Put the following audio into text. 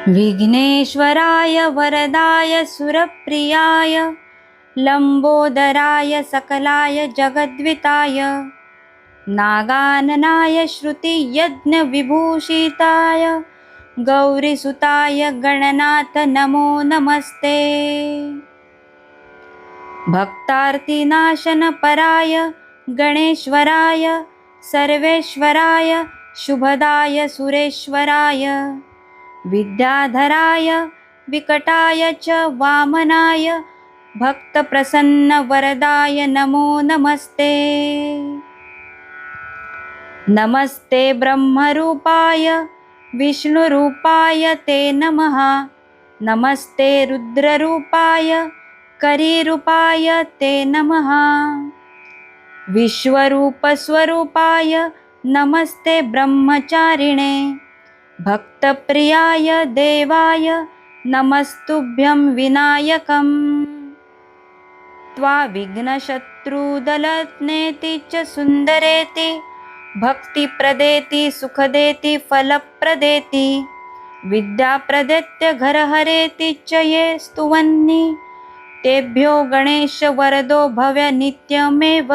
विघ्नेश्वराय वरदाय सुरप्रियाय लंबोदराय सकलाय जगद्विताय नागाननाय श्रुतियज्ञविभूषिताय गौरीसुताय गणनाथ नमो नमस्ते। भक्तार्तिनाशनपराय गणेश्वराय सर्वेश्वराय शुभदाय सुरेश्वराय विद्याधराय विकटाय च वामनाय भक्तप्रसन्नवरदाय नमो नमस्ते। नमस्ते ब्रह्मरूपाय विष्णुरूपाय ते नमः। नमस्ते रुद्ररूपाय करीरूपाय ते नमः। विश्वरूपस्वरूपाय नमस्ते ब्रह्मचारिणे भक्तप्रियाय देवाय नमस्तुभ्यं विनायकम्। त्वा विघ्नशत्रुदलनेति च सुन्दरेति भक्तिप्रदेति सुखदेति फलप्रदेति विद्याप्रदेत्य घरहरेति च ये स्तुवन्नि तेभ्यो गणेश वरदो भव नित्यमेव।